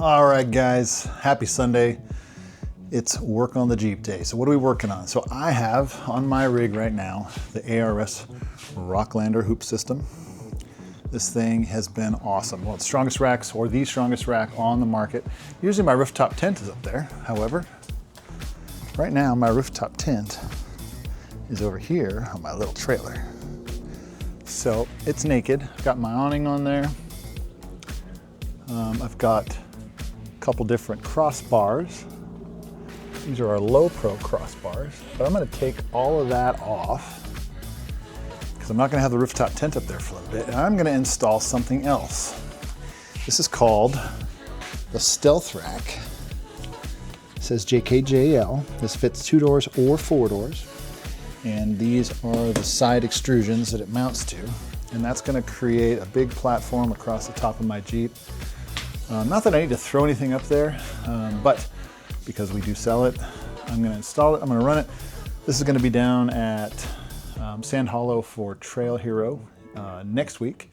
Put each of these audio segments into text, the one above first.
All right, guys, happy Sunday. It's work on the Jeep day. So what are we working on? So I have on my rig right now the ARS Rocklander hoop system. This thing has been awesome. Well, it's strongest racks, or the strongest rack on the market. Usually my rooftop tent is up there. However, right now my rooftop tent is over here on my little trailer. So it's naked. I've got my awning on there. I've got a couple different crossbars. These are our low pro crossbars, but I'm gonna take all of that off because I'm not gonna have the rooftop tent up there for a little bit, and I'm gonna install something else. This is called the Stealth Rack. It says JKJL. This fits 2 doors or 4 doors. And these are the side extrusions that it mounts to. And that's gonna create a big platform across the top of my Jeep. Not that I need to throw anything up there, but because we do sell it, I'm gonna install it, I'm gonna run it. This is gonna be down at Sand Hollow for Trail Hero next week,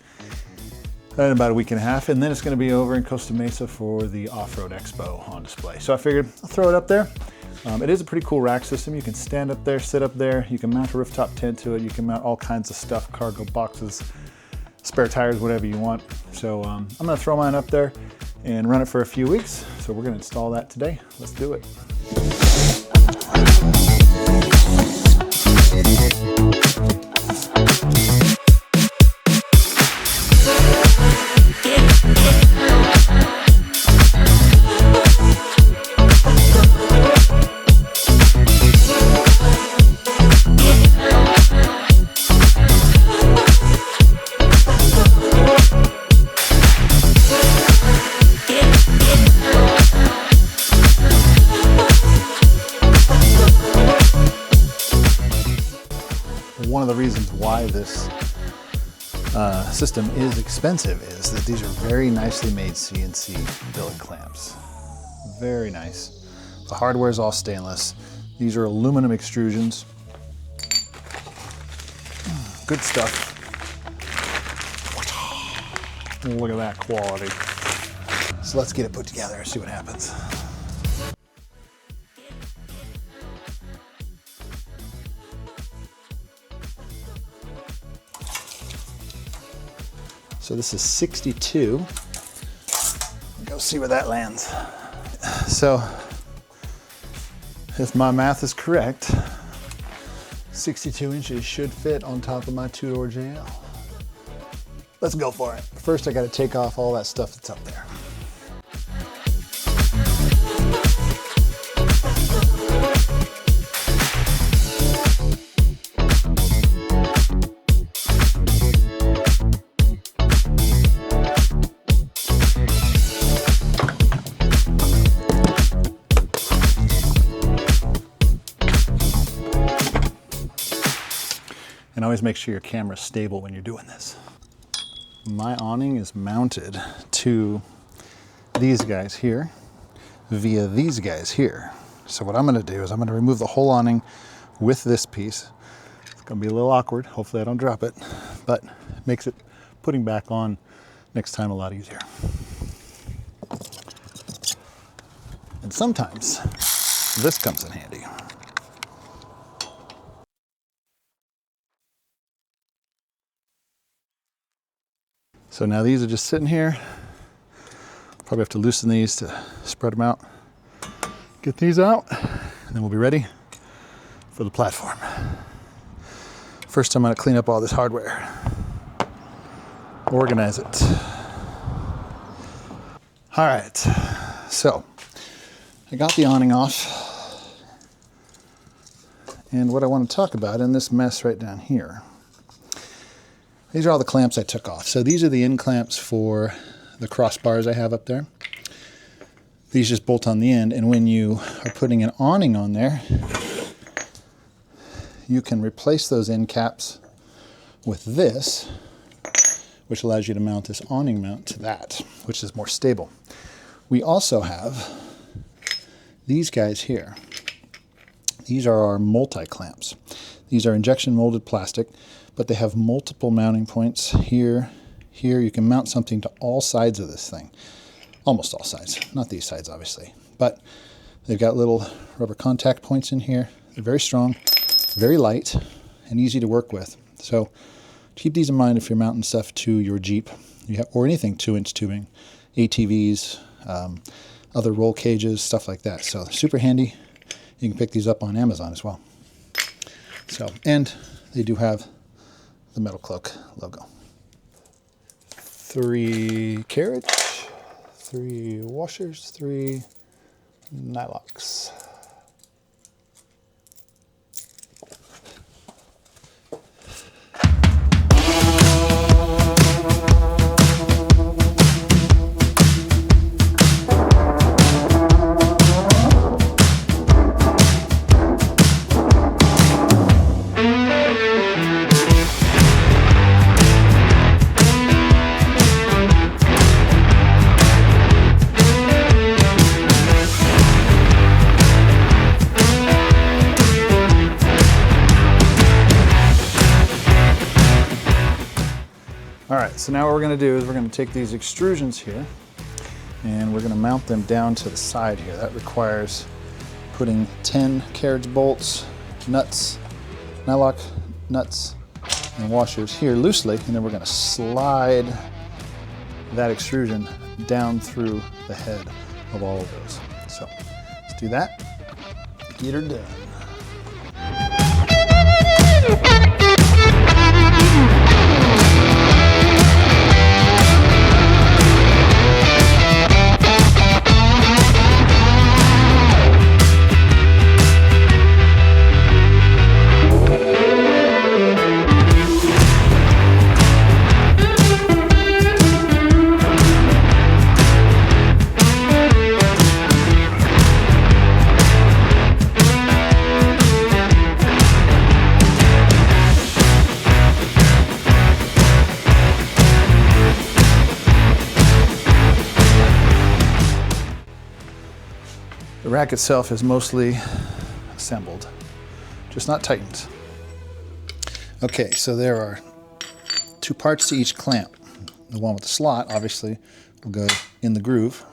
in about a week and a half, and then it's gonna be over in Costa Mesa for the Off-Road Expo on display. So I figured I'll throw it up there. It is a pretty cool rack system. You can stand up there, sit up there, you can mount a rooftop tent to it, you can mount all kinds of stuff, cargo boxes, spare tires, whatever you want. So I'm gonna throw mine up there and run it for a few weeks. So we're gonna install that today. Let's do it. One of the reasons why this system is expensive is that these are very nicely made CNC billet clamps. Very nice. The hardware is all stainless. These are aluminum extrusions. Good stuff. Look at that quality. So let's get it put together and see what happens. So this is 62. Go see where that lands. So if my math is correct, 62 inches should fit on top of my 2-door JL. Let's go for it. First I gotta take off all that stuff that's up there. And always make sure your camera's stable when you're doing this. My awning is mounted to these guys here via these guys here. So what I'm gonna do is I'm gonna remove the whole awning with this piece. It's gonna be a little awkward. Hopefully I don't drop it, but it makes it putting back on next time a lot easier. And sometimes this comes in handy. So now these are just sitting here. Probably have to loosen these to spread them out. Get these out, and then we'll be ready for the platform. First, I'm gonna clean up all this hardware. Organize it. All right, so I got the awning off. And what I want to talk about in this mess right down here, these are all the clamps I took off. So these are the end clamps for the crossbars I have up there. These just bolt on the end, and when you are putting an awning on there, you can replace those end caps with this, which allows you to mount this awning mount to that, which is more stable. We also have these guys here. These are our multi-clamps. These are injection molded plastic, but they have multiple mounting points here, here. You can mount something to all sides of this thing. almost all sides, not these sides obviously, but they've got little rubber contact points in here. They're very strong, very light, and easy to work with. So keep these in mind if you're mounting stuff to your Jeep or anything 2-inch tubing, ATVs, other roll cages, stuff like that. So they're super handy. You can pick these up on Amazon as well. So, and they do have the Metal Cloak logo. 3 carriage, 3 washers, 3 nylocks. All right, so now what we're gonna do is we're gonna take these extrusions here and we're gonna mount them down to the side here. That requires putting 10 carriage bolts, nuts, nylock nuts, and washers here loosely, and then we're gonna slide that extrusion down through the head of all of those. So let's do that, get her done. The rack itself is mostly assembled, just not tightened. Okay, so there are 2 parts to each clamp. The one with the slot, obviously, will go in the groove,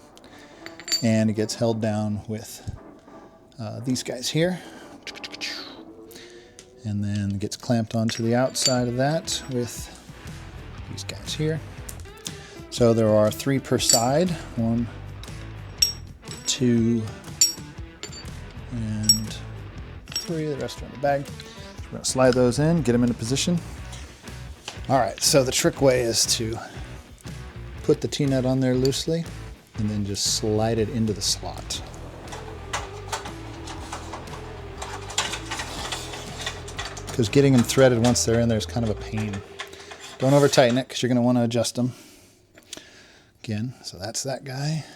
and it gets held down with these guys here. And then gets clamped onto the outside of that with these guys here. So there are 3 per side, 1, 2, and 3, the rest are in the bag. We're gonna slide those in, get them into position. All right, so the trick way is to put the T-nut on there loosely and then just slide it into the slot. Because getting them threaded once they're in there is kind of a pain. Don't over tighten it because you're gonna wanna adjust them. Again, so that's that guy.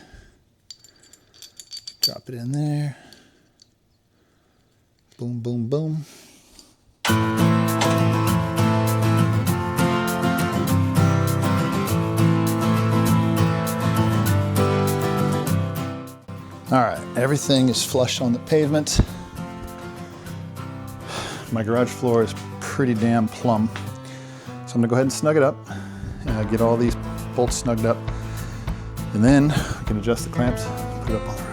Drop it in there. Boom, boom, boom. All right, everything is flush on the pavement. My garage floor is pretty damn plumb. So I'm gonna go ahead and snug it up, get all these bolts snugged up, and then I can adjust the clamps, put it up on the roof.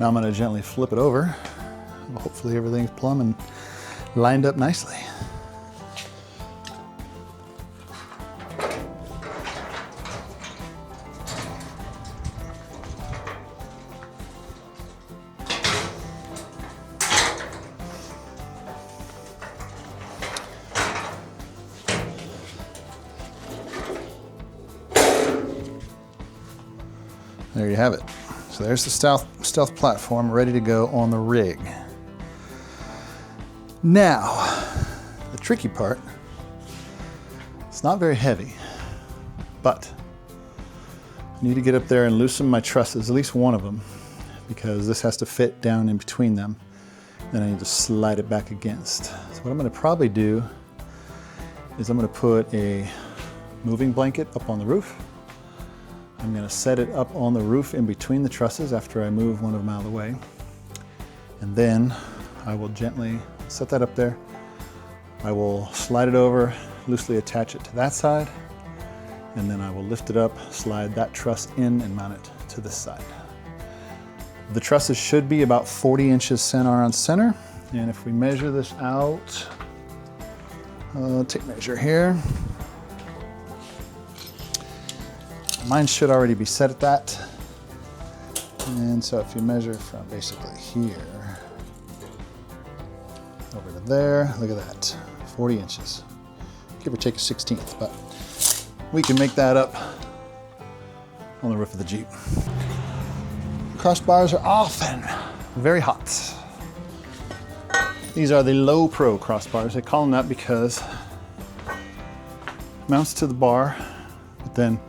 Now I'm going to gently flip it over. Hopefully everything's plumb and lined up nicely. There you have it. So there's the stealth platform ready to go on the rig. Now, the tricky part, it's not very heavy, but I need to get up there and loosen my trusses, at least one of them, because this has to fit down in between them. Then I need to slide it back against. So what I'm going to probably do is I'm going to put a moving blanket up on the roof. I'm going to set it up on the roof in between the trusses after I move one of them out of the way. And then I will gently set that up there. I will slide it over, loosely attach it to that side, and then I will lift it up, slide that truss in and mount it to this side. The trusses should be about 40 inches center on center. And if we measure this out, take measure here. Mine should already be set at that. And so if you measure from basically here over to there, look at that, 40 inches. Give or take a 16th, but we can make that up on the roof of the Jeep. Crossbars are often very hot. These are the low pro crossbars. They call them that because it mounts to the bar, but then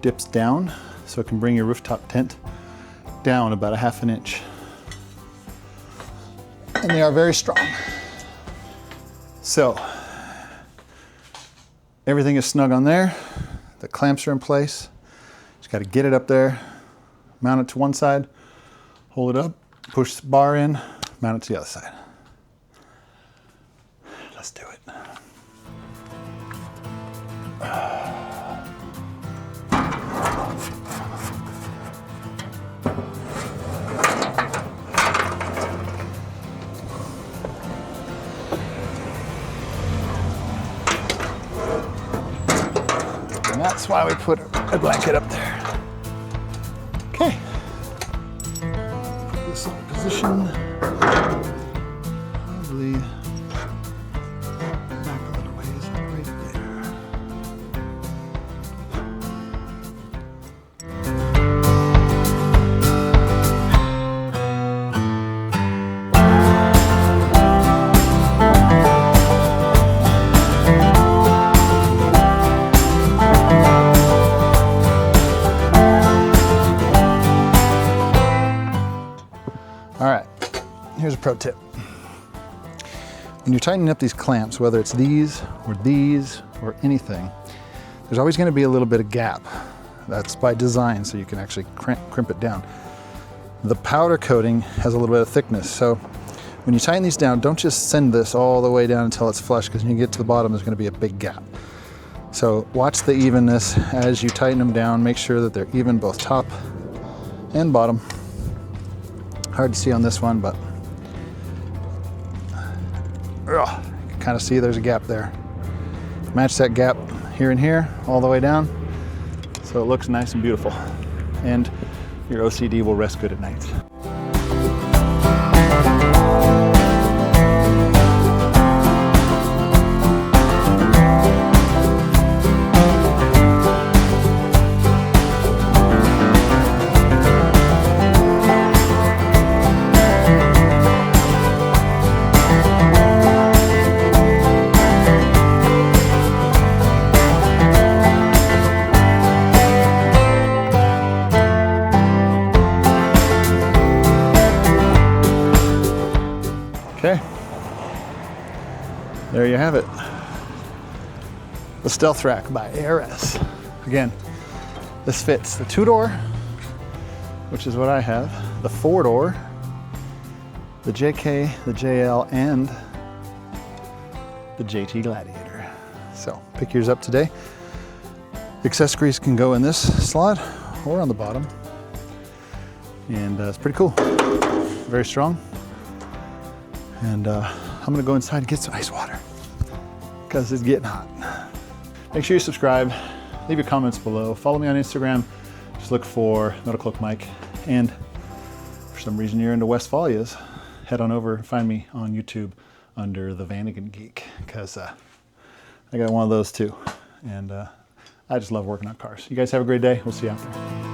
dips down, so it can bring your rooftop tent down about a ½ inch. And they are very strong. So everything is snug on there. The clamps are in place. Just got to get it up there, mount it to one side, hold it up, push the bar in, mount it to the other side. Let's do it. And that's why we put a blanket up there. Okay. Put this in position. Probably back a little ways, right there. All right, here's a pro tip. When you're tightening up these clamps, whether it's these or anything, there's always going to be a little bit of gap. That's by design, so you can actually crimp it down. The powder coating has a little bit of thickness, so when you tighten these down, don't just send this all the way down until it's flush, because when you get to the bottom, there's going to be a big gap. So watch the evenness as you tighten them down. Make sure that they're even both top and bottom. Hard to see on this one, but you can kind of see there's a gap there. Match that gap here and here, all the way down, so it looks nice and beautiful. And your OCD will rest good at night. Okay, there you have it. The Stealth Rack by ARS. Again, this fits the 2-door, which is what I have, the 4-door, the JK, the JL, and the JT Gladiator. So pick yours up today. Accessories can go in this slot or on the bottom. And it's pretty cool, very strong. And I'm gonna go inside and get some ice water because it's getting hot. Make sure you subscribe, leave your comments below, follow me on Instagram, just look for Metal Cloak Mike. And for some reason you're into Westphalias, head on over and find me on YouTube under the Vanagon Geek, because I got one of those too. And I just love working on cars. You guys have a great day. We'll see you out there.